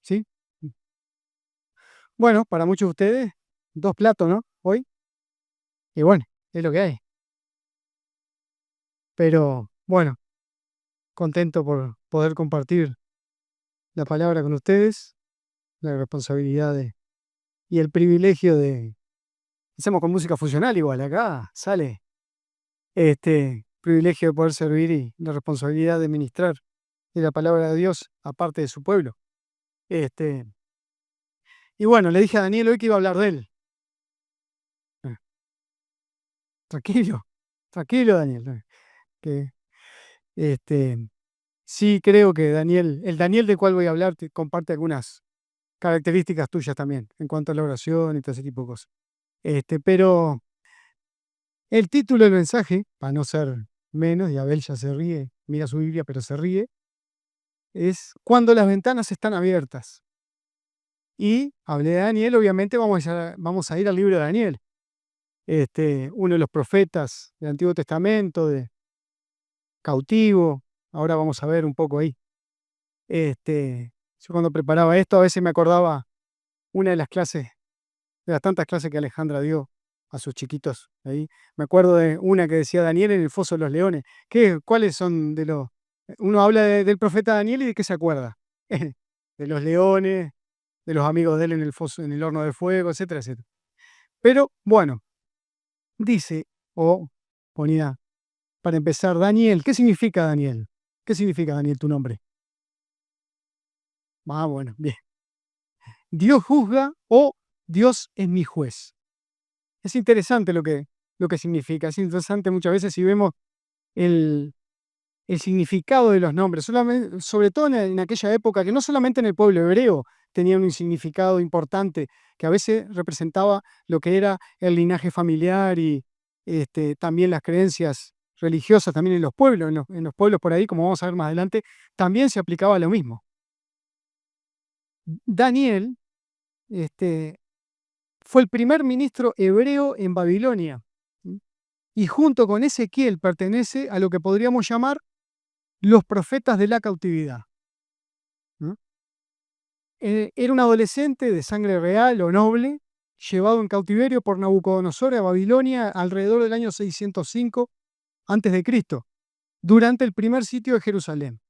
¿sí? Bueno, para muchos de ustedes, 2 platos, ¿no? Hoy, y bueno, es lo que hay. Pero bueno, contento por poder compartir la palabra con ustedes, la responsabilidad y el privilegio de hacemos con música funcional igual, acá sale, privilegio de poder servir y la responsabilidad de ministrar de la palabra de Dios aparte de su pueblo. Este, y bueno, le dije a Daniel hoy que iba a hablar de él. Eh, Tranquilo, tranquilo, Daniel, que, este, sí creo que Daniel, el Daniel del cual voy a hablar, comparte algunas características tuyas también, en cuanto a la oración y todo ese tipo de cosas. Pero el título del mensaje, para no ser menos, y Abel ya se ríe, mira su Biblia, pero se ríe, es Cuando las ventanas están abiertas. Y hablé de Daniel, obviamente vamos a ir al libro de Daniel, uno de los profetas del Antiguo Testamento, de cautivo. Ahora vamos a ver un poco ahí. Yo cuando preparaba esto, a veces me acordaba una de las clases, de las tantas clases que Alejandra dio a sus chiquitos ahí. Me acuerdo de una que decía Daniel en el foso de los leones. ¿Cuáles son de los...? Uno habla del profeta Daniel y de qué se acuerda. De los leones, de los amigos de él en el foso, en el horno de fuego, etcétera, etcétera. Pero bueno, dice, o ponía, para empezar, Daniel. ¿Qué significa Daniel? ¿Qué significa Daniel tu nombre? Ah, bueno, bien. Dios juzga o Dios es mi juez. Es interesante lo que significa. Es interesante muchas veces si vemos el, el significado de los nombres, sobre todo en aquella época, que no solamente en el pueblo hebreo tenían un significado importante, que a veces representaba lo que era el linaje familiar y también las creencias religiosas también en los pueblos, en los pueblos por ahí, como vamos a ver más adelante, también se aplicaba lo mismo. Daniel este, fue el primer ministro hebreo en Babilonia. ¿Sí? Y junto con Ezequiel pertenece a lo que podríamos llamar los profetas de la cautividad. ¿No? Era un adolescente de sangre real o noble, llevado en cautiverio por Nabucodonosor a Babilonia alrededor del año 605 a.C., durante el primer sitio de Jerusalén.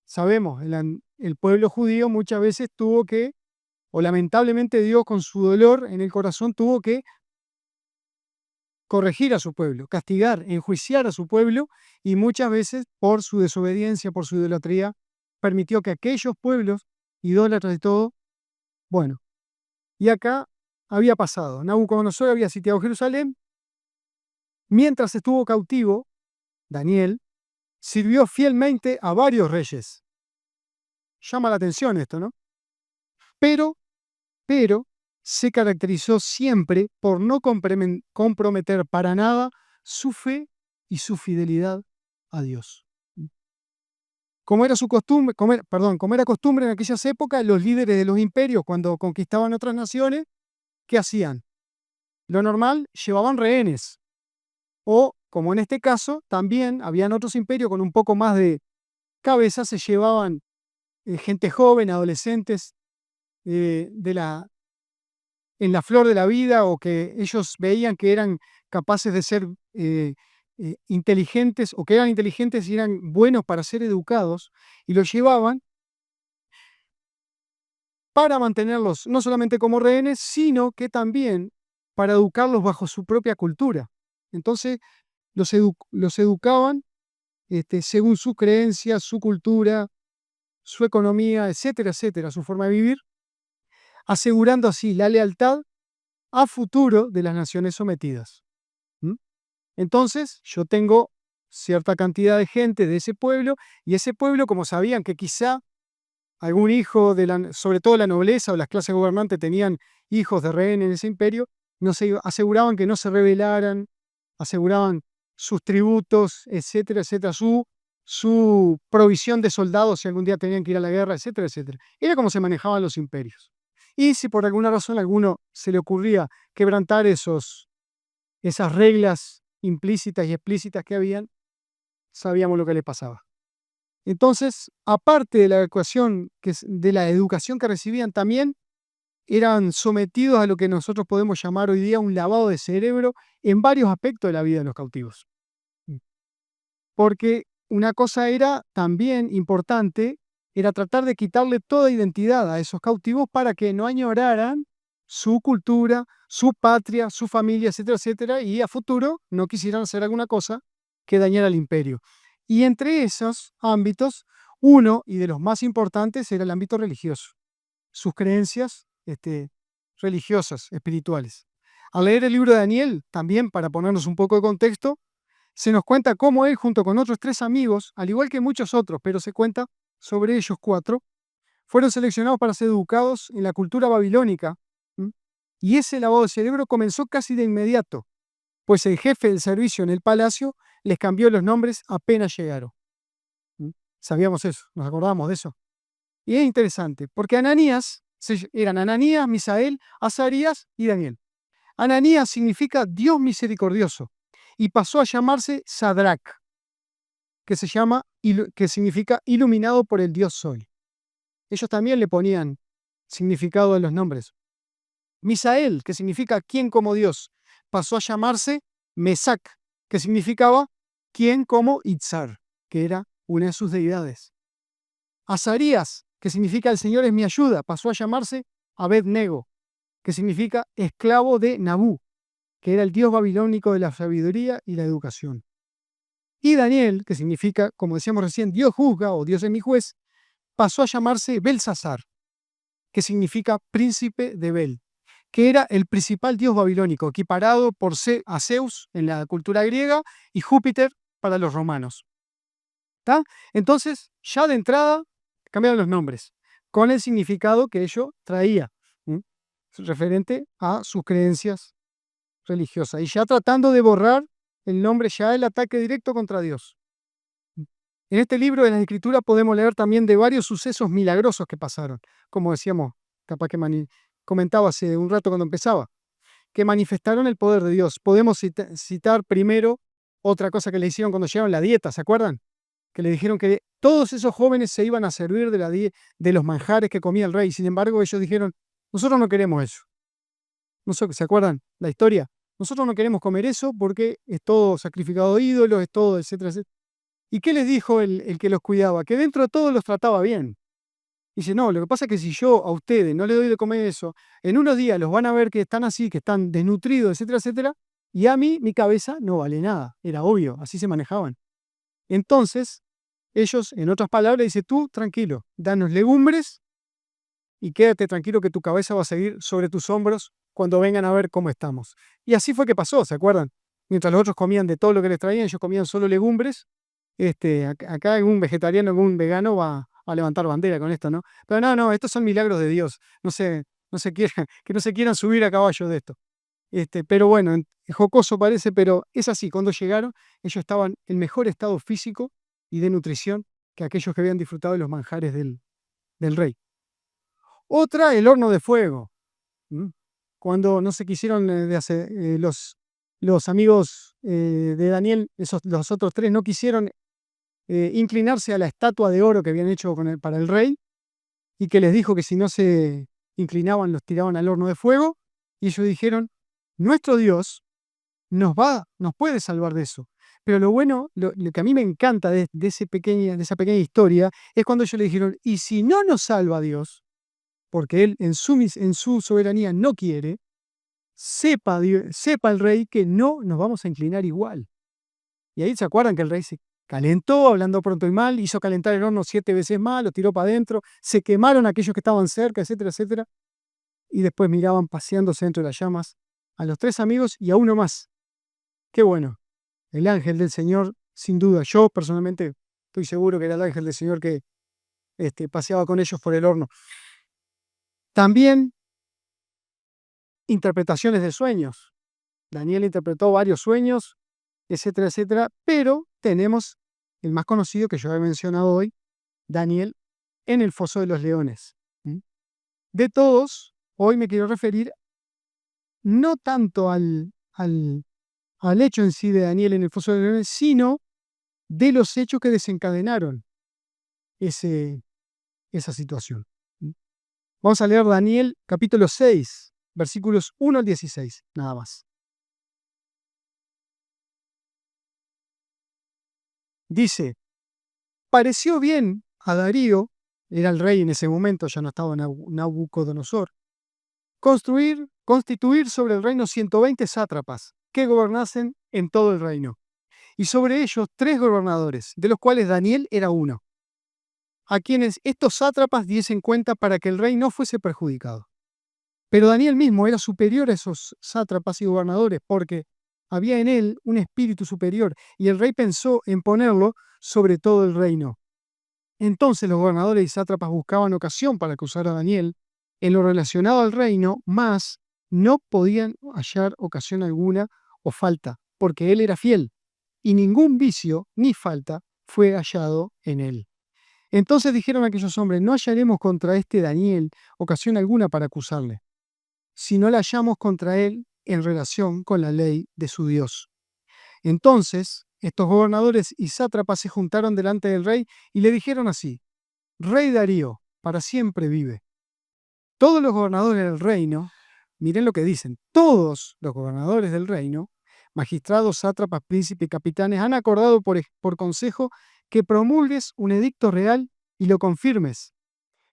Sabemos, el pueblo judío muchas veces tuvo que, o lamentablemente Dios con su dolor en el corazón tuvo que corregir a su pueblo, castigar, enjuiciar a su pueblo, y muchas veces por su desobediencia, por su idolatría, permitió que aquellos pueblos, idólatras y todo, bueno, y acá había pasado, Nabucodonosor había sitiado Jerusalén, mientras estuvo cautivo, Daniel sirvió fielmente a varios reyes. Llama la atención esto, ¿no? Pero, pero, se caracterizó siempre por no comprometer para nada su fe y su fidelidad a Dios. Como era su costumbre, como era costumbre en aquellas épocas, los líderes de los imperios, cuando conquistaban otras naciones, ¿qué hacían? Lo normal, llevaban rehenes. O, como en este caso, también habían otros imperios con un poco más de cabeza, se llevaban gente joven, adolescentes, de en la flor de la vida, o que ellos veían que eran capaces de ser inteligentes, o que eran inteligentes y eran buenos para ser educados, y los llevaban para mantenerlos no solamente como rehenes, sino que también para educarlos bajo su propia cultura. Entonces, los educaban según su creencia, su cultura, su economía, etcétera, etcétera, su forma de vivir, asegurando así la lealtad a futuro de las naciones sometidas. ¿Mm? Entonces, yo tengo cierta cantidad de gente de ese pueblo, y ese pueblo, como sabían que quizá algún hijo, sobre todo la nobleza o las clases gobernantes tenían hijos de rehén en ese imperio, no se aseguraban que no se rebelaran, aseguraban sus tributos, etcétera, etcétera, su provisión de soldados si algún día tenían que ir a la guerra, etcétera, etcétera. Era como se manejaban los imperios. Y si por alguna razón a alguno se le ocurría quebrantar esas reglas implícitas y explícitas que habían, sabíamos lo que le pasaba. Entonces, aparte de la de la educación que recibían, también eran sometidos a lo que nosotros podemos llamar hoy día un lavado de cerebro en varios aspectos de la vida de los cautivos. Mm. Porque una cosa era también importante, era tratar de quitarle toda identidad a esos cautivos para que no añoraran su cultura, su patria, su familia, etcétera, etcétera, y a futuro no quisieran hacer alguna cosa que dañara al imperio. Y entre esos ámbitos, uno, y de los más importantes, era el ámbito religioso, sus creencias religiosas, espirituales. Al leer el libro de Daniel, también para ponernos un poco de contexto, se nos cuenta cómo él, junto con otros 3 amigos, al igual que muchos otros, pero se cuenta sobre ellos 4, fueron seleccionados para ser educados en la cultura babilónica. ¿M? Y ese lavado de cerebro comenzó casi de inmediato, pues el jefe del servicio en el palacio les cambió los nombres apenas llegaron. ¿M? Sabíamos eso, nos acordamos de eso. Y es interesante, porque eran Ananías, Misael, Azarías y Daniel. Ananías significa Dios misericordioso y pasó a llamarse Sadrach, que significa iluminado por el Dios Sol. Ellos también le ponían significado a los nombres. Misael, que significa quién como Dios, pasó a llamarse Mesac, que significaba quién como Itzar, que era una de sus deidades. Azarías, que significa el Señor es mi ayuda, pasó a llamarse Abed-Nego, que significa esclavo de Nabú, que era el dios babilónico de la sabiduría y la educación. Y Daniel, que significa, como decíamos recién, Dios juzga o Dios es mi juez, pasó a llamarse Belsasar, que significa príncipe de Bel, que era el principal dios babilónico, equiparado a Zeus en la cultura griega y Júpiter para los romanos. ¿Tá? Entonces, ya de entrada, cambiaron los nombres, con el significado que ello traía, ¿m? Referente a sus creencias religiosas, y ya tratando de borrar el nombre, ya el ataque directo contra Dios. En este libro de la Escritura podemos leer también de varios sucesos milagrosos que pasaron, como decíamos, capaz que comentaba hace un rato cuando empezaba, que manifestaron el poder de Dios. Podemos citar primero otra cosa que le hicieron cuando llegaron la dieta, ¿se acuerdan? Que le dijeron que todos esos jóvenes se iban a servir de los manjares que comía el rey. Sin embargo, ellos dijeron, nosotros no queremos eso. ¿Se acuerdan la historia? Nosotros no queremos comer eso porque es todo sacrificado a ídolos, es todo, etcétera, etcétera. ¿Y qué les dijo el que los cuidaba? Que dentro de todo los trataba bien. Dice, no, lo que pasa es que si yo a ustedes no les doy de comer eso, en unos días los van a ver que están así, que están desnutridos, etcétera, etcétera, y a mí mi cabeza no vale nada. Era obvio, así se manejaban. Entonces, ellos, en otras palabras, dicen, tú tranquilo, danos legumbres y quédate tranquilo que tu cabeza va a seguir sobre tus hombros cuando vengan a ver cómo estamos. Y así fue que pasó, ¿se acuerdan? Mientras los otros comían de todo lo que les traían, ellos comían solo legumbres. Acá algún vegetariano, algún vegano va a levantar bandera con esto, ¿no? Pero no, estos son milagros de Dios. Que no se quieran subir a caballo de esto. Pero bueno, jocoso parece, pero es así. Cuando llegaron, ellos estaban en mejor estado físico y de nutrición que aquellos que habían disfrutado de los manjares del rey. Otra, el horno de fuego. Cuando no se quisieron los amigos de Daniel, los otros 3, no quisieron inclinarse a la estatua de oro que habían hecho para el rey, y que les dijo que si no se inclinaban, los tiraban al horno de fuego, y ellos dijeron, nuestro Dios nos puede salvar de eso. Pero lo bueno, lo que a mí me encanta de esa pequeña historia, es cuando ellos le dijeron, y si no nos salva Dios, porque Él en su soberanía no quiere, sepa el rey que no nos vamos a inclinar igual. Y ahí se acuerdan que el rey se calentó, hablando pronto y mal, hizo calentar el horno 7 veces más, lo tiró para adentro, se quemaron aquellos que estaban cerca, etcétera, etcétera. Y después miraban paseándose dentro de las llamas a los 3 amigos y a uno más. Qué bueno. El ángel del Señor, sin duda. Yo personalmente estoy seguro que era el ángel del Señor que paseaba con ellos por el horno. También interpretaciones de sueños. Daniel interpretó varios sueños, etcétera, etcétera, pero tenemos el más conocido que yo he mencionado hoy, Daniel en el foso de los leones. De todos, hoy me quiero referir no tanto al hecho en sí de Daniel en el foso de los leones, sino de los hechos que desencadenaron esa situación. Vamos a leer Daniel capítulo 6, versículos 1 al 16, nada más. Dice, pareció bien a Darío, era el rey en ese momento, ya no estaba Nabucodonosor, constituir sobre el reino 120 sátrapas que gobernasen en todo el reino, y sobre ellos 3 gobernadores, de los cuales Daniel era uno, a quienes estos sátrapas diesen cuenta para que el rey no fuese perjudicado. Pero Daniel mismo era superior a esos sátrapas y gobernadores, porque había en él un espíritu superior, y el rey pensó en ponerlo sobre todo el reino. Entonces los gobernadores y sátrapas buscaban ocasión para acusar a Daniel en lo relacionado al reino, mas no podían hallar ocasión alguna o falta, porque él era fiel, y ningún vicio ni falta fue hallado en él. Entonces dijeron aquellos hombres, no hallaremos contra este Daniel ocasión alguna para acusarle, si no la hallamos contra él en relación con la ley de su Dios. Entonces estos gobernadores y sátrapas se juntaron delante del rey y le dijeron así, Rey Darío, para siempre vive. Todos los gobernadores del reino, miren lo que dicen, todos los gobernadores del reino, magistrados, sátrapas, príncipes y capitanes, han acordado por consejo que promulgues un edicto real y lo confirmes,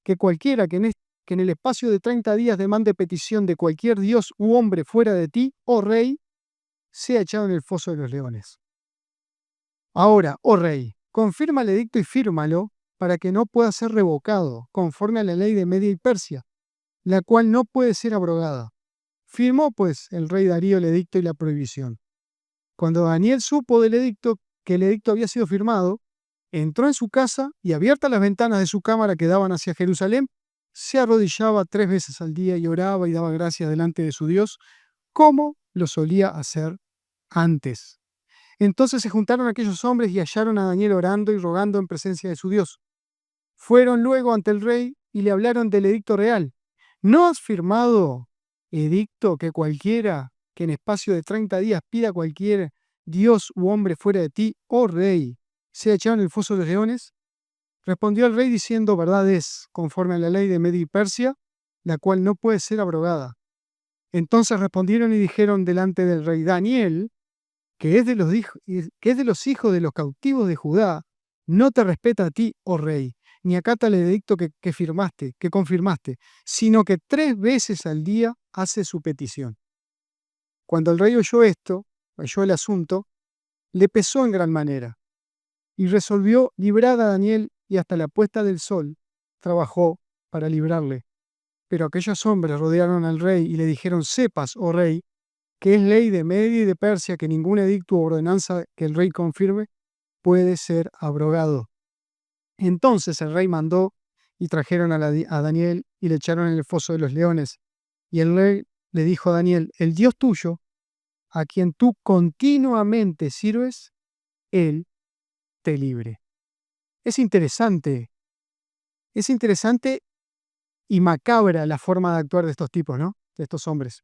que cualquiera que en el espacio de 30 días demande petición de cualquier dios u hombre fuera de ti, oh rey, sea echado en el foso de los leones. Ahora, oh rey, confirma el edicto y fírmalo para que no pueda ser revocado, conforme a la ley de Media y Persia, la cual no puede ser abrogada. Firmó, pues, el rey Darío el edicto y la prohibición. Cuando Daniel supo del edicto, que el edicto había sido firmado, entró en su casa y, abiertas las ventanas de su cámara que daban hacia Jerusalén, se arrodillaba 3 veces al día y oraba y daba gracias delante de su Dios, como lo solía hacer antes. Entonces se juntaron aquellos hombres y hallaron a Daniel orando y rogando en presencia de su Dios. Fueron luego ante el rey y le hablaron del edicto real. ¿No has firmado edicto que cualquiera que en espacio de 30 días pida a cualquier dios u hombre fuera de ti, oh rey, sea echado en el foso de los leones? Respondió el rey diciendo, verdad es, conforme a la ley de Media y Persia, la cual no puede ser abrogada. Entonces respondieron y dijeron delante del rey, Daniel, que es de los hijos de los cautivos de Judá, no te respeta a ti, oh rey, ni acata el edicto que firmaste, que confirmaste, sino que 3 veces al día hace su petición. Cuando el rey oyó esto, oyó el asunto, le pesó en gran manera, y resolvió librar a Daniel, y hasta la puesta del sol trabajó para librarle. Pero aquellos hombres rodearon al rey y le dijeron, sepas, oh rey, que es ley de Media y de Persia que ningún edicto o ordenanza que el rey confirme puede ser abrogado. Entonces el rey mandó y trajeron a Daniel y le echaron en el foso de los leones. Y el rey le dijo a Daniel, el Dios tuyo, a quien tú continuamente sirves, él te libre. Es interesante y macabra la forma de actuar de estos tipos, ¿no? De estos hombres.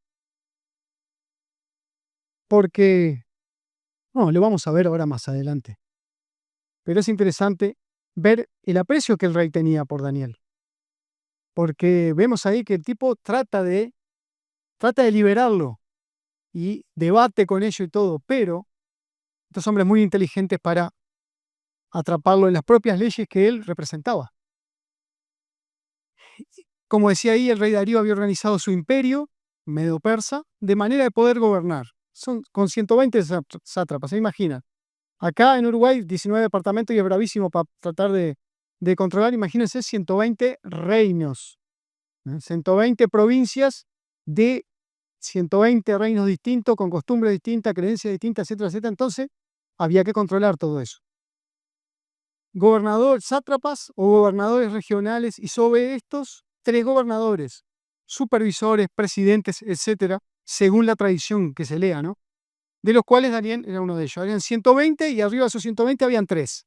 Porque, no, lo vamos a ver ahora más adelante. Pero es interesante ver el aprecio que el rey tenía por Daniel. Porque vemos ahí que el tipo trata de liberarlo y debate con ello y todo, pero estos hombres muy inteligentes para atraparlo en las propias leyes que él representaba. Como decía ahí, el rey Darío había organizado su imperio medo-persa de manera de poder gobernar. Con 120 sátrapas, ¿se imaginan? Acá en Uruguay, 19 departamentos y es bravísimo para tratar de controlar. Imagínense 120 reinos, 120 provincias de 120 reinos distintos, con costumbres distintas, creencias distintas, etcétera, etcétera. Entonces, había que controlar todo eso. Sátrapas o gobernadores regionales, y sobre estos, 3 gobernadores, supervisores, presidentes, etcétera, según la tradición que se lea, ¿no? De los cuales Daniel era uno de ellos. Habían 120 y arriba de esos 120 habían 3,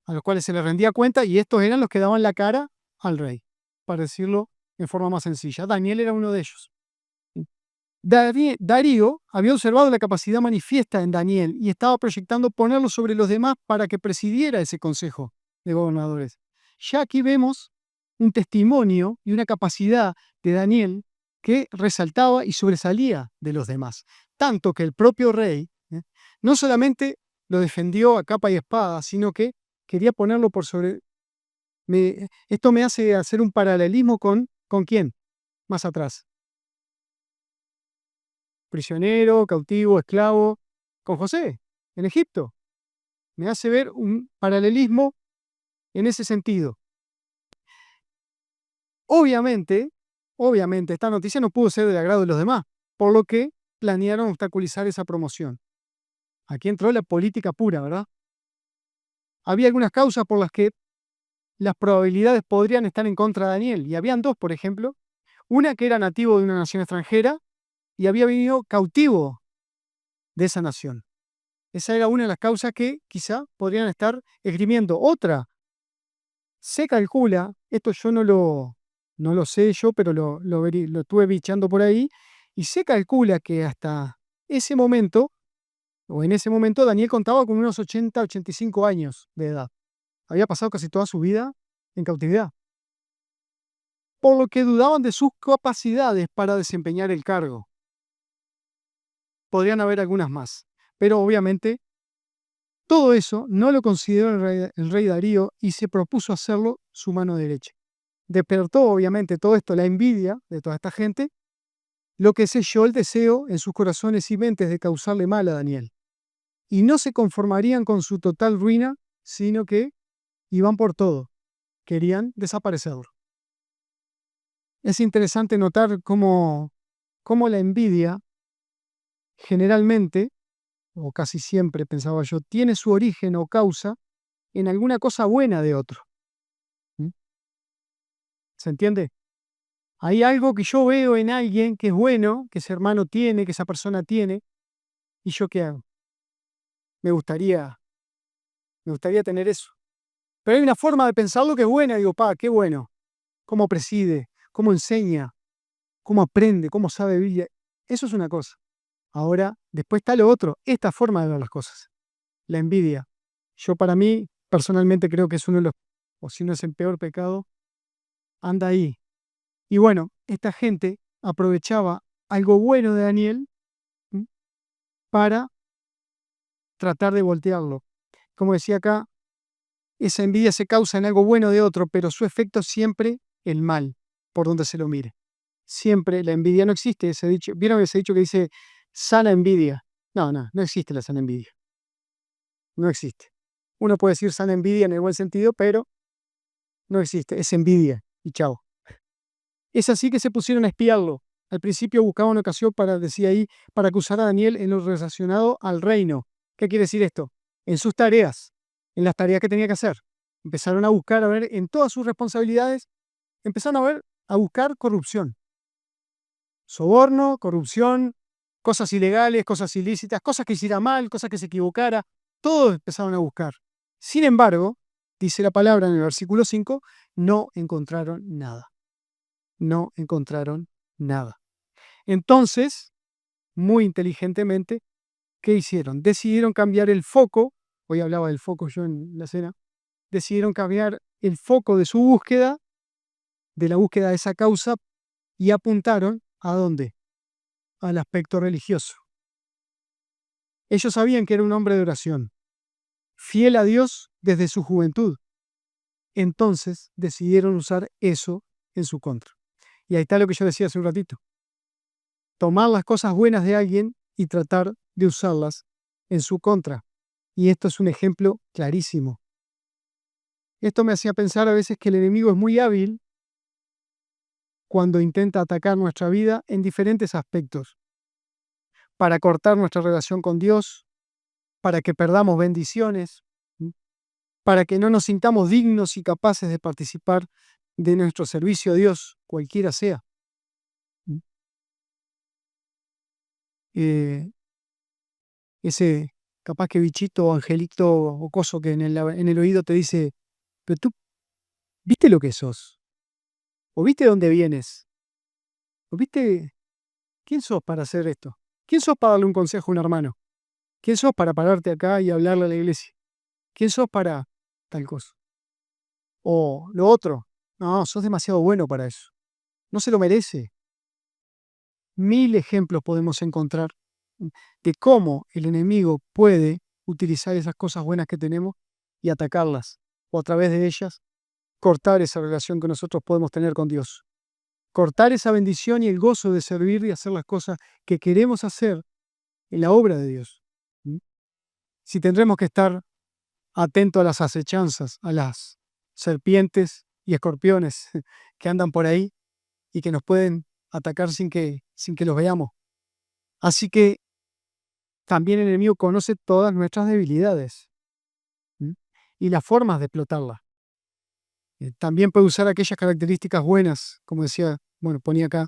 a los cuales se les rendía cuenta, y estos eran los que daban la cara al rey, para decirlo en forma más sencilla. Daniel era uno de ellos. Darío había observado la capacidad manifiesta en Daniel y estaba proyectando ponerlo sobre los demás para que presidiera ese consejo de gobernadores. Ya aquí vemos un testimonio y una capacidad de Daniel que resaltaba y sobresalía de los demás. Tanto que el propio rey no solamente lo defendió a capa y espada, sino que quería ponerlo por sobre... esto me hace hacer un paralelismo ¿con quién? Más atrás. Prisionero, cautivo, esclavo, con José, en Egipto. Me hace ver un paralelismo en ese sentido. Obviamente, esta noticia no pudo ser del agrado de los demás, por lo que planearon obstaculizar esa promoción. Aquí entró la política pura, ¿verdad? Había algunas causas por las que las probabilidades podrían estar en contra de Daniel, y habían dos, por ejemplo. Una que era nativo de una nación extranjera y había venido cautivo de esa nación. Esa era una de las causas que quizá podrían estar esgrimiendo. Otra, se calcula, esto yo no lo sé yo, pero lo estuve bichando por ahí, y se calcula que hasta ese momento, o en ese momento, Daniel contaba con unos 80, 85 años de edad. Había pasado casi toda su vida en cautividad, por lo que dudaban de sus capacidades para desempeñar el cargo. Podrían haber algunas más, pero obviamente todo eso no lo consideró el rey Darío y se propuso hacerlo su mano derecha. Despertó obviamente todo esto, la envidia de toda esta gente, lo que selló el deseo en sus corazones y mentes de causarle mal a Daniel. Y no se conformarían con su total ruina, sino que iban por todo, querían desaparecerlo. Es interesante notar cómo la envidia generalmente, o casi siempre pensaba yo, tiene su origen o causa en alguna cosa buena de otro. ¿Mm? ¿Se entiende? Hay algo que yo veo en alguien que es bueno, que ese hermano tiene, que esa persona tiene, ¿y yo qué hago? Me gustaría tener eso. Pero hay una forma de pensarlo que es buena, digo, qué bueno. Cómo preside, cómo enseña, cómo aprende, cómo sabe vivir. Eso es una cosa. Ahora, después está lo otro, esta forma de ver las cosas. La envidia. Yo para mí, personalmente creo que es uno de los, o si no es el peor pecado, anda ahí. Y bueno, esta gente aprovechaba algo bueno de Daniel, ¿m?, para tratar de voltearlo. Como decía acá, esa envidia se causa en algo bueno de otro, pero su efecto siempre el mal, por donde se lo mire. Siempre la envidia no existe, ese dicho. ¿Vieron ese dicho que dice sana envidia? No existe la sana envidia. No existe. Uno puede decir sana envidia en el buen sentido, pero no existe, es envidia y chao. Es así que se pusieron a espiarlo. Al principio buscaban ocasión para, decía ahí, para acusar a Daniel en lo relacionado al reino. ¿Qué quiere decir esto? En sus tareas, en las tareas que tenía que hacer. Empezaron a buscar, a ver, en todas sus responsabilidades, empezaron a buscar corrupción. Soborno, corrupción, cosas ilegales, cosas ilícitas, cosas que hiciera mal, cosas que se equivocara. Todos empezaron a buscar. Sin embargo, dice la palabra en el versículo 5, no encontraron nada. No encontraron nada. Entonces, muy inteligentemente, ¿qué hicieron? Decidieron cambiar el foco, hoy hablaba del foco yo en la cena, decidieron cambiar el foco de su búsqueda, de la búsqueda de esa causa, y apuntaron ¿a dónde? Al aspecto religioso. Ellos sabían que era un hombre de oración, fiel a Dios desde su juventud. Entonces decidieron usar eso en su contra. Y ahí está lo que yo decía hace un ratito. Tomar las cosas buenas de alguien y tratar de usarlas en su contra. Y esto es un ejemplo clarísimo. Esto me hacía pensar a veces que el enemigo es muy hábil cuando intenta atacar nuestra vida en diferentes aspectos, para cortar nuestra relación con Dios, para que perdamos bendiciones, ¿m?, para que no nos sintamos dignos y capaces de participar de nuestro servicio a Dios, cualquiera sea. ¿M? Ese capaz que bichito o angelito o coso que en el oído te dice, pero tú, ¿viste lo que sos? ¿O viste dónde vienes? ¿O viste quién sos para hacer esto? ¿Quién sos para darle un consejo a un hermano? ¿Quién sos para pararte acá y hablarle a la iglesia? ¿Quién sos para tal cosa? o lo otro. No, sos demasiado bueno para eso. No se lo merece. Mil ejemplos podemos encontrar de cómo el enemigo puede utilizar esas cosas buenas que tenemos y atacarlas, o a través de ellas cortar esa relación que nosotros podemos tener con Dios. Cortar esa bendición y el gozo de servir y hacer las cosas que queremos hacer en la obra de Dios. ¿Mm? Si tendremos que estar atentos a las acechanzas, a las serpientes y escorpiones que andan por ahí y que nos pueden atacar sin que los veamos. Así que también el enemigo conoce todas nuestras debilidades, ¿m? Y las formas de explotarlas. También puede usar aquellas características buenas, como decía, bueno, ponía acá,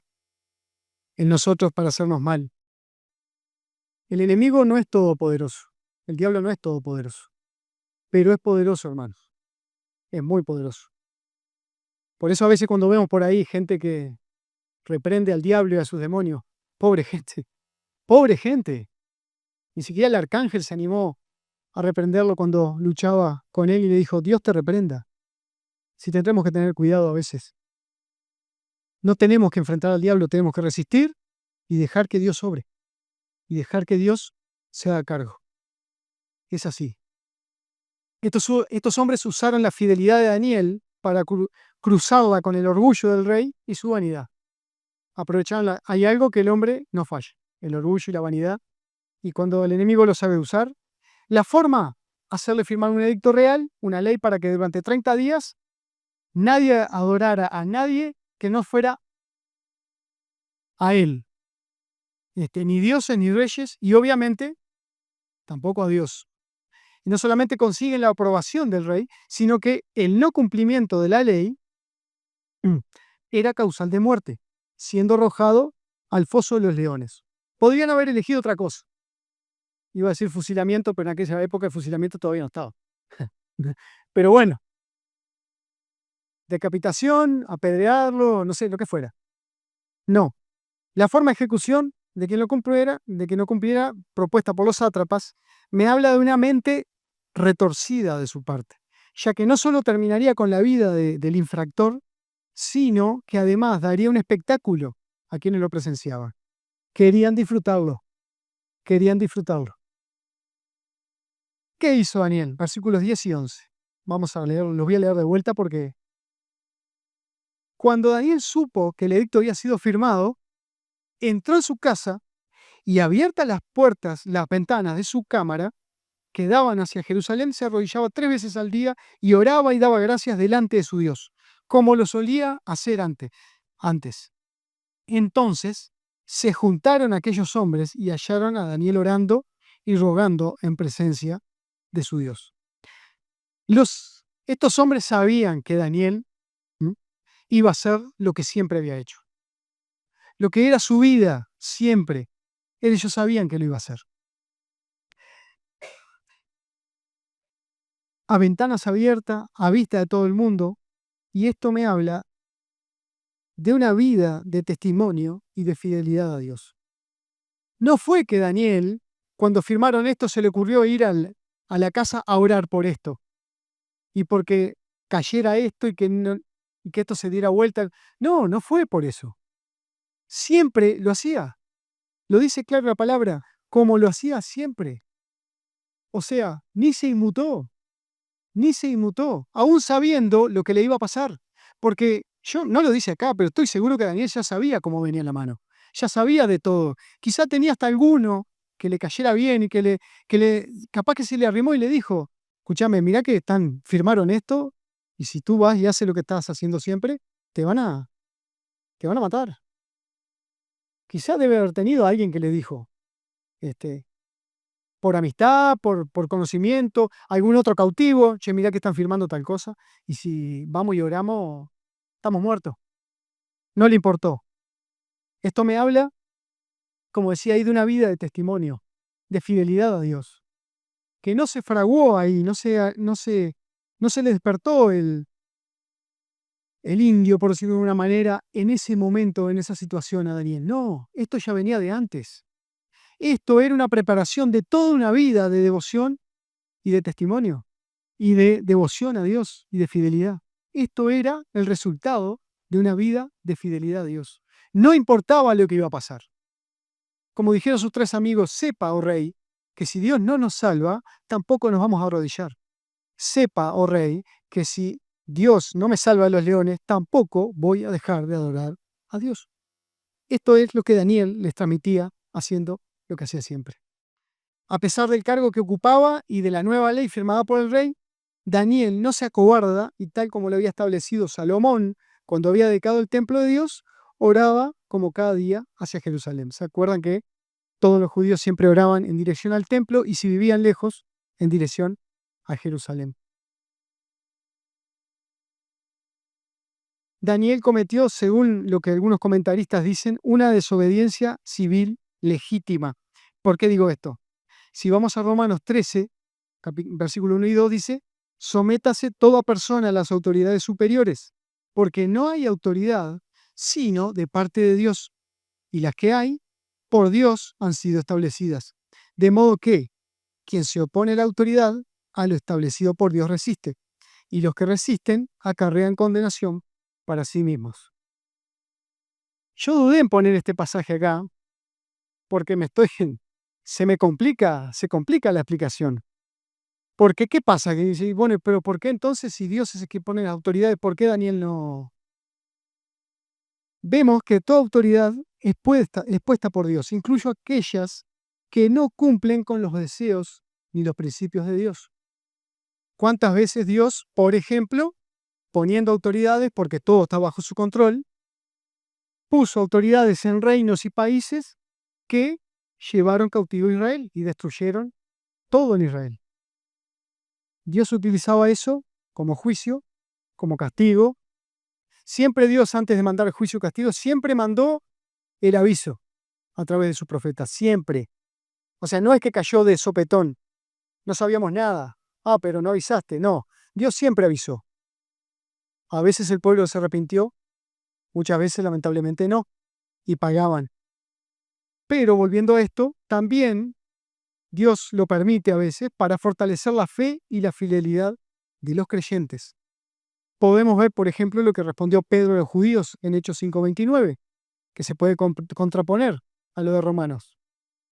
en nosotros para hacernos mal. El enemigo no es todopoderoso, el diablo no es todopoderoso, pero es poderoso, hermanos, es muy poderoso. Por eso a veces cuando vemos por ahí gente que reprende al diablo y a sus demonios, pobre gente, ni siquiera el arcángel se animó a reprenderlo cuando luchaba con él y le dijo, Dios te reprenda. Si tendremos que tener cuidado a veces. No tenemos que enfrentar al diablo, tenemos que resistir y dejar que Dios obre. Y dejar que Dios se haga cargo. Es así. Estos hombres usaron la fidelidad de Daniel para cruzarla con el orgullo del rey y su vanidad. Aprovecharon hay algo que el hombre no falla, el orgullo y la vanidad. Y cuando el enemigo lo sabe usar, la forma, hacerle firmar un edicto real, una ley para que durante 30 días nadie adorara a nadie que no fuera a él. Ni dioses ni reyes, y obviamente tampoco a Dios. Y no solamente consiguen la aprobación del rey, sino que el no cumplimiento de la ley era causal de muerte, siendo arrojado al foso de los leones. Podrían haber elegido otra cosa. Iba a decir fusilamiento, pero en aquella época el fusilamiento todavía no estaba. Pero bueno, decapitación, apedrearlo, no sé, lo que fuera. No. La forma de ejecución de que no cumpliera, propuesta por los sátrapas, me habla de una mente retorcida de su parte, ya que no solo terminaría con la vida del infractor, sino que además daría un espectáculo a quienes lo presenciaban. Querían disfrutarlo, querían disfrutarlo. ¿Qué hizo Daniel? Versículos 10 y 11. Vamos a leer, los voy a leer de vuelta porque cuando Daniel supo que el edicto había sido firmado, entró en su casa y abiertas las puertas, las ventanas de su cámara, que daban hacia Jerusalén, se arrodillaba 3 veces al día y oraba y daba gracias delante de su Dios, como lo solía hacer antes. Entonces se juntaron aquellos hombres y hallaron a Daniel orando y rogando en presencia de su Dios. Estos hombres sabían que Daniel iba a hacer lo que siempre había hecho. Lo que era su vida siempre, ellos sabían que lo iba a hacer. A ventanas abiertas, a vista de todo el mundo, y esto me habla de una vida de testimonio y de fidelidad a Dios. No fue que Daniel, cuando firmaron esto, se le ocurrió ir a la casa a orar por esto, y porque cayera esto y que esto se diera vuelta. No, no fue por eso. Siempre lo hacía. Lo dice claro la palabra, como lo hacía siempre. O sea, ni se inmutó, aún sabiendo lo que le iba a pasar. Porque yo no lo dice acá, pero estoy seguro que Daniel ya sabía cómo venía la mano. Ya sabía de todo. Quizá tenía hasta alguno que le cayera bien y capaz que se le arrimó y le dijo, escúchame, mirá que firmaron esto, y si tú vas y haces lo que estás haciendo siempre, te van a matar. Quizá debe haber tenido a alguien que le dijo, por amistad, por conocimiento, algún otro cautivo, che, mirá que están firmando tal cosa, y si vamos y oramos, estamos muertos. No le importó. Esto me habla, como decía ahí, de una vida de testimonio, de fidelidad a Dios, que no se fraguó ahí, no se le despertó el indio, por decirlo de una manera, en ese momento, en esa situación a Daniel. No, esto ya venía de antes. Esto era una preparación de toda una vida de devoción y de testimonio, y de devoción a Dios y de fidelidad. esto era el resultado de una vida de fidelidad a Dios. No importaba lo que iba a pasar. Como dijeron sus 3 amigos, sepa, oh rey, que si Dios no nos salva, tampoco nos vamos a arrodillar. Sepa, oh rey, que si Dios no me salva de los leones, tampoco voy a dejar de adorar a Dios. Esto es lo que Daniel les transmitía haciendo lo que hacía siempre. A pesar del cargo que ocupaba y de la nueva ley firmada por el rey, Daniel no se acobarda y tal como lo había establecido Salomón cuando había dedicado el templo de Dios, oraba como cada día hacia Jerusalén. ¿Se acuerdan que todos los judíos siempre oraban en dirección al templo y si vivían lejos, en dirección a Jerusalén? Daniel cometió, según lo que algunos comentaristas dicen, una desobediencia civil legítima. ¿Por qué digo esto? Si vamos a Romanos 13, versículo 1 y 2 dice, sométase toda persona a las autoridades superiores, porque no hay autoridad sino de parte de Dios, y las que hay, por Dios han sido establecidas. De modo que quien se opone a la autoridad, a lo establecido por Dios resiste, y los que resisten acarrean condenación para sí mismos. Yo dudé en poner este pasaje acá, porque se complica la explicación. Porque, ¿qué pasa? Que dice, bueno, pero ¿por qué entonces si Dios es el que pone las autoridades, por qué Daniel no? Vemos que toda autoridad es puesta por Dios, incluso aquellas que no cumplen con los deseos ni los principios de Dios. ¿Cuántas veces Dios, por ejemplo, poniendo autoridades, porque todo está bajo su control, puso autoridades en reinos y países que llevaron cautivo a Israel y destruyeron todo en Israel? Dios utilizaba eso como juicio, como castigo. Siempre Dios, antes de mandar el juicio o castigo, siempre mandó el aviso a través de sus profetas, siempre. O sea, no es que cayó de sopetón, no sabíamos nada. Ah, pero no avisaste. No, Dios siempre avisó. A veces el pueblo se arrepintió, muchas veces lamentablemente no, y pagaban. Pero volviendo a esto, también Dios lo permite a veces para fortalecer la fe y la fidelidad de los creyentes. Podemos ver, por ejemplo, lo que respondió Pedro a los judíos en Hechos 5:29, que se puede contraponer a lo de Romanos.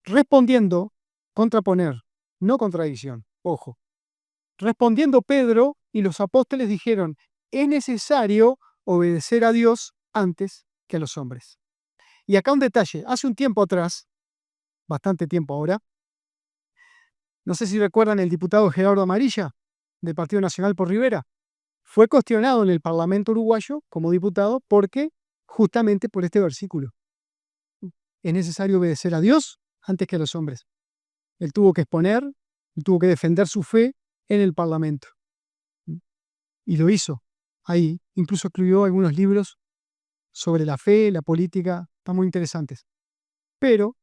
Respondiendo, contraponer, no contradicción, ojo. Respondiendo Pedro y los apóstoles dijeron, es necesario obedecer a Dios antes que a los hombres. Y acá un detalle, hace un tiempo atrás, bastante tiempo ahora, no sé si recuerdan el diputado Gerardo Amarilla, del Partido Nacional por Rivera, fue cuestionado en el Parlamento uruguayo como diputado porque justamente por este versículo. Es necesario obedecer a Dios antes que a los hombres. Él tuvo que exponer, él tuvo que defender su fe en el Parlamento. Y lo hizo ahí. Incluso escribió algunos libros sobre la fe, la política, están muy interesantes. Pero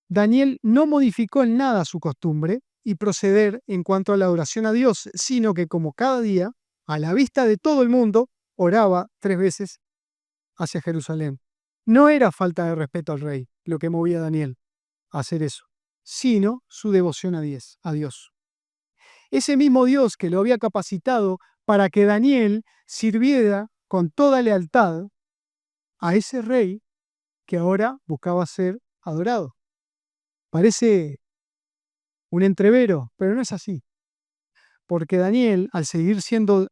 Daniel no modificó en nada su costumbre y proceder en cuanto a la adoración a Dios, sino que como cada día, a la vista de todo el mundo, oraba 3 veces hacia Jerusalén. No era falta de respeto al rey lo que movía a Daniel a hacer eso, sino su devoción a Dios. Ese mismo Dios que lo había capacitado para que Daniel sirviera con toda lealtad a ese rey que ahora buscaba ser adorado. Parece un entrevero, pero no es así. Porque Daniel, al seguir siendo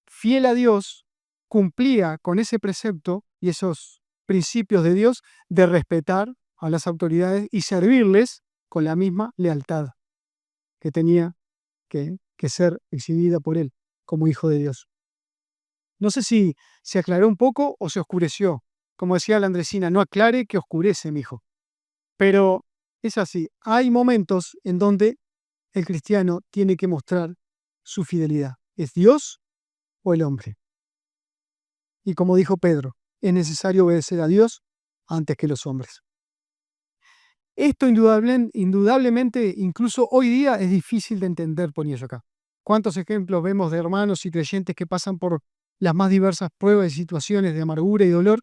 fiel a Dios, cumplía con ese precepto y esos principios de Dios de respetar a las autoridades y servirles con la misma lealtad que tenía que ser exhibida por él como hijo de Dios. No sé si se aclaró un poco o se oscureció. Como decía la Andresina, no aclare que oscurece, mi hijo. Pero es así. Hay momentos en donde el cristiano tiene que mostrar su fidelidad. ¿Es Dios o el hombre? Y como dijo Pedro, es necesario obedecer a Dios antes que los hombres. Esto indudablemente, incluso hoy día, es difícil de entender por ello acá. ¿Cuántos ejemplos vemos de hermanos y creyentes que pasan por las más diversas pruebas y situaciones de amargura y dolor,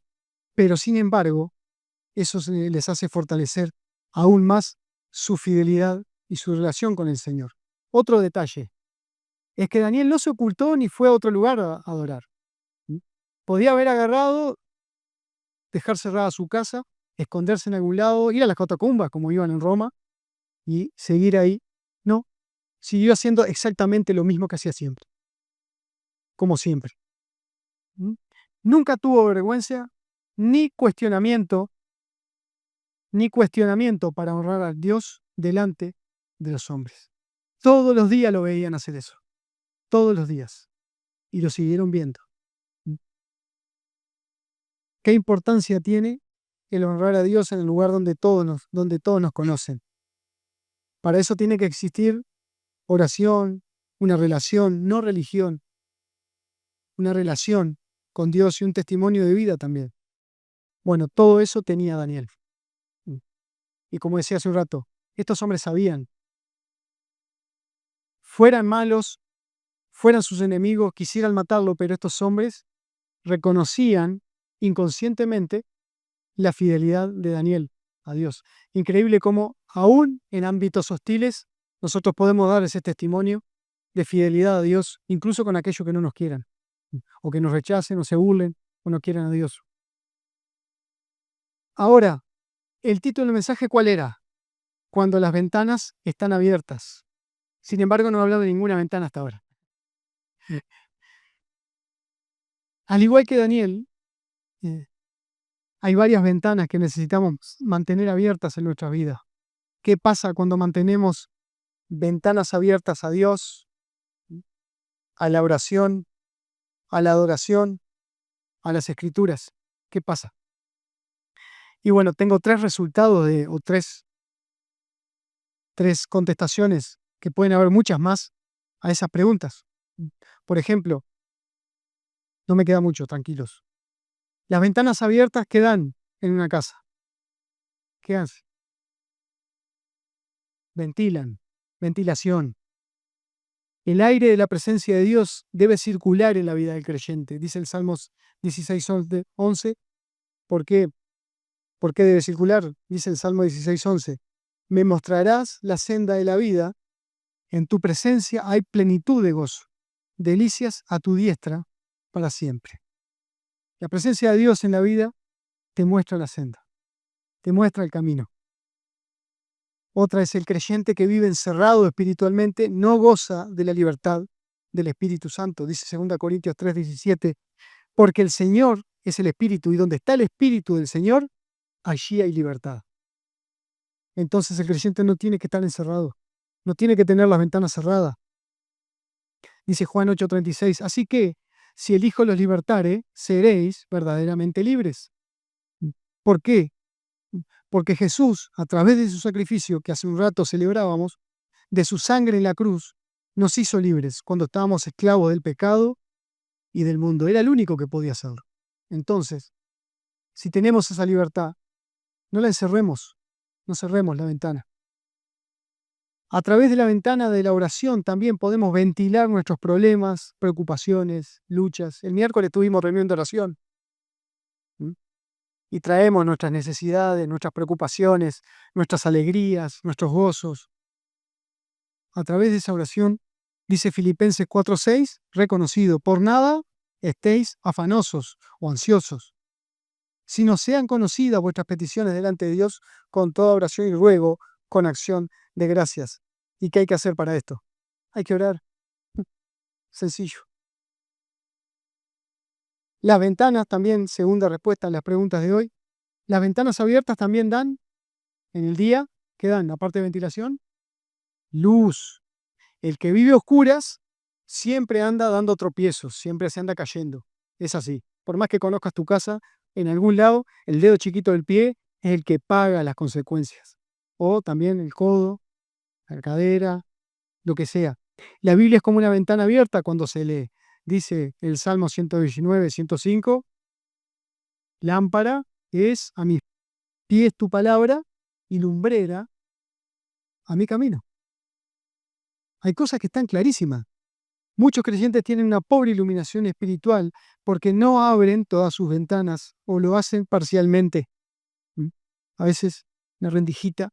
pero sin embargo, eso les hace fortalecer aún más su fidelidad y su relación con el Señor? Otro detalle, es que Daniel no se ocultó ni fue a otro lugar a adorar. Podía haber agarrado, dejar cerrada su casa, esconderse en algún lado, ir a las catacumbas como iban en Roma y seguir ahí. No, siguió haciendo exactamente lo mismo que hacía siempre, como siempre. ¿Mm? Nunca tuvo vergüenza ni cuestionamiento, para honrar a Dios delante de los hombres. Todos los días lo veían hacer eso, todos los días, y lo siguieron viendo. ¿Mm? ¿Qué importancia tiene el honrar a Dios en el lugar donde todos nos conocen? Para eso tiene que existir oración, una relación, no religión, una relación con Dios y un testimonio de vida también. Bueno, todo eso tenía Daniel. ¿Mm? Y como decía hace un rato, estos hombres sabían, fueran malos, fueran sus enemigos, quisieran matarlo, pero estos hombres reconocían inconscientemente la fidelidad de Daniel a Dios. Increíble cómo aún en ámbitos hostiles nosotros podemos dar ese testimonio de fidelidad a Dios, incluso con aquellos que no nos quieran, o que nos rechacen, o se burlen, o no quieran a Dios. Ahora, el título del mensaje, ¿cuál era? Cuando las ventanas están abiertas. Sin embargo, no he hablado de ninguna ventana hasta ahora. Al igual que Daniel, hay varias ventanas que necesitamos mantener abiertas en nuestra vida. ¿Qué pasa cuando mantenemos ventanas abiertas a Dios, a la oración, a la adoración, a las escrituras? ¿Qué pasa? Y bueno, tengo tres resultados o tres contestaciones, que pueden haber muchas más, a esas preguntas. Por ejemplo, no me queda mucho, tranquilos. Las ventanas abiertas que dan en una casa, ¿qué hacen? Ventilan, ventilación. El aire de la presencia de Dios debe circular en la vida del creyente, dice el Salmos 16:11. ¿Por qué? ¿Por qué debe circular? Dice el Salmo 16:11. Me mostrarás la senda de la vida, en tu presencia hay plenitud de gozo, delicias a tu diestra para siempre. La presencia de Dios en la vida te muestra la senda, te muestra el camino. Otra es el creyente que vive encerrado espiritualmente, no goza de la libertad del Espíritu Santo. Dice 2 Corintios 3:17, porque el Señor es el Espíritu y donde está el Espíritu del Señor, allí hay libertad. Entonces el creyente no tiene que estar encerrado, no tiene que tener las ventanas cerradas. Dice Juan 8:36, así que si el Hijo los libertare, seréis verdaderamente libres. ¿Por qué? Porque Jesús, a través de su sacrificio que hace un rato celebrábamos, de su sangre en la cruz, nos hizo libres cuando estábamos esclavos del pecado y del mundo. Era el único que podía hacerlo. Entonces, si tenemos esa libertad, no la encerremos, no cerremos la ventana. A través de la ventana de la oración también podemos ventilar nuestros problemas, preocupaciones, luchas. El miércoles tuvimos reunión de oración. Y traemos nuestras necesidades, nuestras preocupaciones, nuestras alegrías, nuestros gozos. A través de esa oración, dice Filipenses 4:6, reconocido, por nada estéis afanosos o ansiosos, sino sean conocidas vuestras peticiones delante de Dios con toda oración y ruego, con acción de gracias. ¿Y qué hay que hacer para esto? Hay que orar. Sencillo. Las ventanas también, segunda respuesta a las preguntas de hoy, las ventanas abiertas también dan en el día, ¿qué dan? Aparte de ventilación, luz. El que vive a oscuras siempre anda dando tropiezos, siempre se anda cayendo. Es así. Por más que conozcas tu casa, en algún lado, el dedo chiquito del pie es el que paga las consecuencias. O también el codo, la cadera, lo que sea. La Biblia es como una ventana abierta cuando se lee. Dice el Salmo 119, 105, lámpara es a mis pies tu palabra y lumbrera a mi camino. Hay cosas que están clarísimas. Muchos creyentes tienen una pobre iluminación espiritual porque no abren todas sus ventanas o lo hacen parcialmente. ¿Mm? A veces una rendijita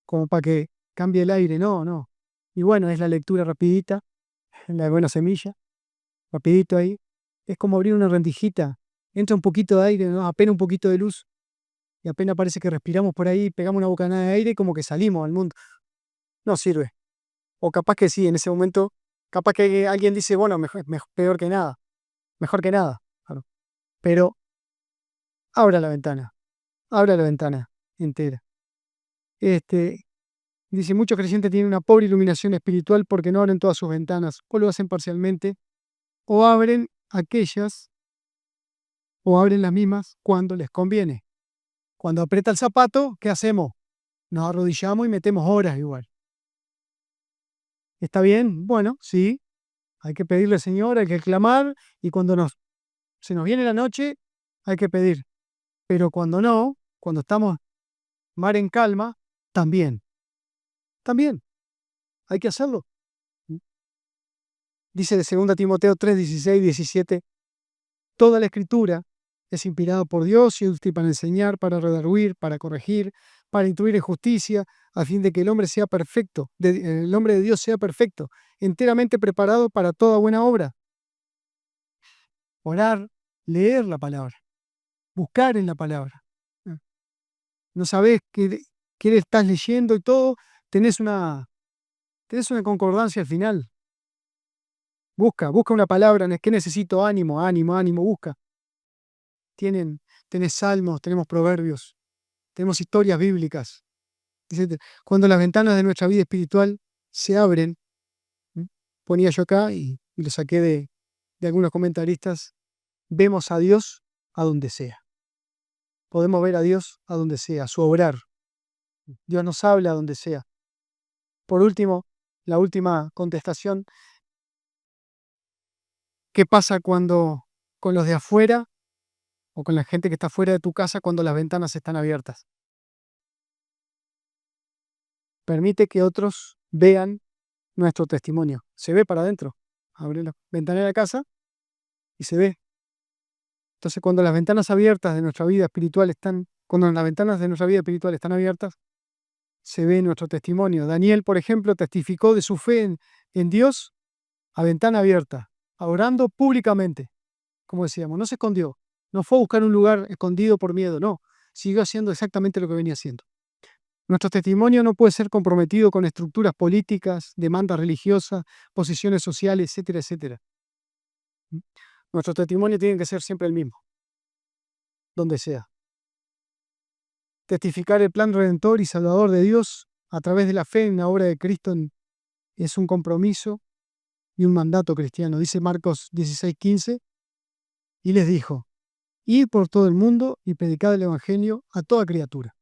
como para que cambie el aire. No, no. Y bueno, es la lectura rapidita. la buena semilla, rapidito ahí. Es como abrir una rendijita, entra un poquito de aire, ¿no? Apenas un poquito de luz, y apenas parece que respiramos por ahí, pegamos una bocanada de aire y como que salimos al mundo. No sirve. O capaz que sí, en ese momento, capaz que alguien dice, bueno, peor que nada, mejor que nada. Claro. Pero abra la ventana entera. Este, Dice, muchos creyentes tienen una pobre iluminación espiritual porque no abren todas sus ventanas, o lo hacen parcialmente, o abren aquellas, o abren las mismas cuando les conviene. Cuando aprieta el zapato, ¿qué hacemos? Nos arrodillamos y metemos horas igual. ¿Está bien? Bueno, sí, hay que pedirle al Señor, hay que clamar, y cuando se nos viene la noche, hay que pedir. Pero cuando no, cuando estamos mar en calma, también, también, hay que hacerlo. Dice de 2 Timoteo 3, 16, 17, toda la escritura es inspirada por Dios y útil para enseñar, para redarguir, para corregir, para instruir en justicia, a fin de que el hombre sea perfecto, el hombre de Dios sea perfecto, enteramente preparado para toda buena obra. Orar, leer la palabra, buscar en la palabra. No sabés qué estás leyendo y todo, tenés una concordancia al final. Busca una palabra, ¿qué necesito? Ánimo, ánimo, ánimo, busca. Tenés salmos, tenemos proverbios, tenemos historias bíblicas. Dice, cuando las ventanas de nuestra vida espiritual se abren, ponía yo acá y lo saqué de algunos comentaristas, vemos a Dios a donde sea. Podemos ver a Dios a donde sea, su obrar. Dios nos habla a donde sea. Por último, la última contestación, ¿qué pasa cuando con los de afuera o con la gente que está fuera de tu casa cuando las ventanas están abiertas? Permite que otros vean nuestro testimonio. Se ve para adentro. Abre la ventana de la casa y se ve. Entonces, cuando las ventanas abiertas de nuestra vida espiritual cuando las ventanas de nuestra vida espiritual están abiertas, se ve nuestro testimonio. Daniel, por ejemplo, testificó de su fe en Dios a ventana abierta, orando públicamente, como decíamos, no se escondió, no fue a buscar un lugar escondido por miedo, no, siguió haciendo exactamente lo que venía haciendo. Nuestro testimonio no puede ser comprometido con estructuras políticas, demandas religiosas, posiciones sociales, etcétera, etcétera. Nuestro testimonio tiene que ser siempre el mismo, donde sea. Testificar el plan redentor y salvador de Dios a través de la fe en la obra de Cristo es un compromiso y un mandato cristiano. Dice Marcos 16:15, y les dijo, id por todo el mundo y predicad el Evangelio a toda criatura.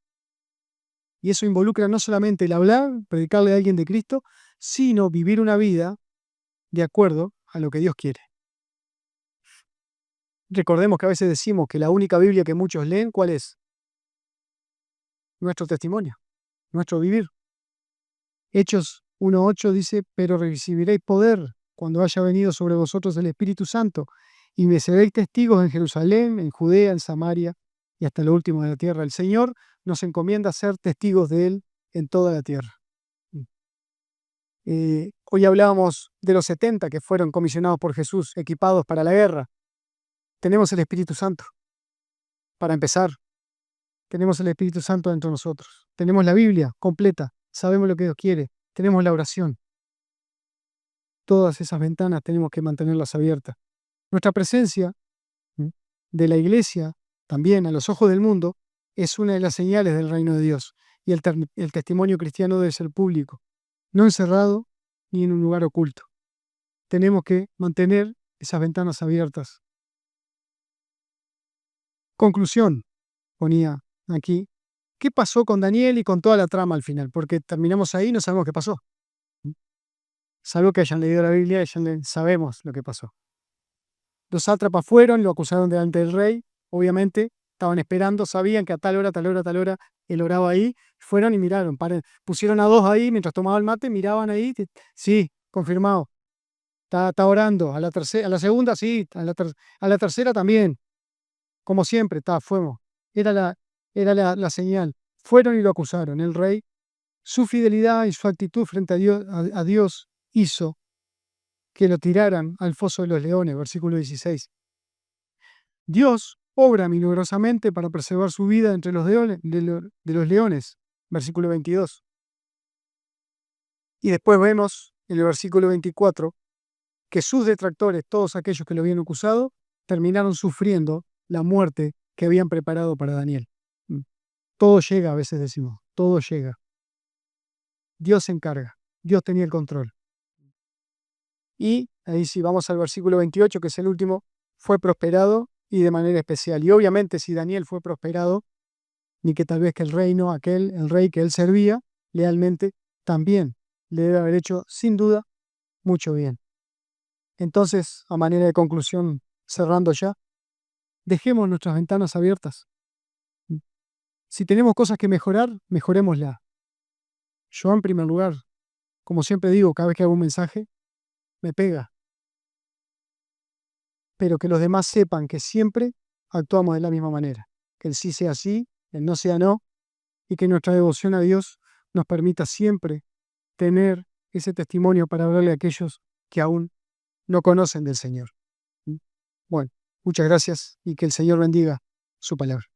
Y eso involucra no solamente el hablar, predicarle a alguien de Cristo, sino vivir una vida de acuerdo a lo que Dios quiere. Recordemos que a veces decimos que la única Biblia que muchos leen, ¿cuál es? Nuestro testimonio, nuestro vivir. Hechos 1:8 dice, pero recibiréis poder cuando haya venido sobre vosotros el Espíritu Santo, y me seréis testigos en Jerusalén, en Judea, en Samaria y hasta lo último de la tierra. El Señor nos encomienda ser testigos de Él en toda la tierra. Hoy hablábamos de los 70 que fueron comisionados por Jesús, equipados para la guerra. Tenemos el Espíritu Santo. Para empezar, tenemos el Espíritu Santo dentro de nosotros. Tenemos la Biblia completa. Sabemos lo que Dios quiere. Tenemos la oración. Todas esas ventanas tenemos que mantenerlas abiertas. Nuestra presencia de la iglesia, también a los ojos del mundo, es una de las señales del reino de Dios. Y el testimonio cristiano debe ser público, no encerrado ni en un lugar oculto. Tenemos que mantener esas ventanas abiertas. Conclusión, ponía aquí. ¿Qué pasó con Daniel y con toda la trama al final? Porque terminamos ahí y no sabemos qué pasó. Salvo que hayan leído la Biblia y sabemos lo que pasó. Los sátrapas fueron, lo acusaron delante del rey, obviamente, estaban esperando, sabían que a tal hora, tal hora, tal hora, él oraba ahí, fueron y miraron, pusieron a dos ahí mientras tomaba el mate, miraban ahí, sí, confirmado, está orando, a la segunda sí, a la tercera también, como siempre, fuimos, era la señal, fueron y lo acusaron, el rey, su fidelidad y su actitud frente a Dios hizo que lo tiraran al foso de los leones, versículo 16. Dios obra milagrosamente para preservar su vida entre los de los leones, versículo 22. Y después vemos en el versículo 24 que sus detractores, todos aquellos que lo habían acusado, terminaron sufriendo la muerte que habían preparado para Daniel. Todo llega, a veces decimos, todo llega. Dios se encarga, Dios tenía el control. Y ahí sí, vamos al versículo 28, que es el último, fue prosperado y de manera especial. Y obviamente si Daniel fue prosperado, ni que tal vez que el reino, el rey que él servía lealmente, también le debe haber hecho, sin duda, mucho bien. Entonces, a manera de conclusión, cerrando ya, dejemos nuestras ventanas abiertas. Si tenemos cosas que mejorar, mejorémosla. Yo, en primer lugar, como siempre digo, cada vez que hago un mensaje, me pega. Pero que los demás sepan que siempre actuamos de la misma manera. Que el sí sea sí, el no sea no, y que nuestra devoción a Dios nos permita siempre tener ese testimonio para hablarle a aquellos que aún no conocen del Señor. Bueno, muchas gracias y que el Señor bendiga su palabra.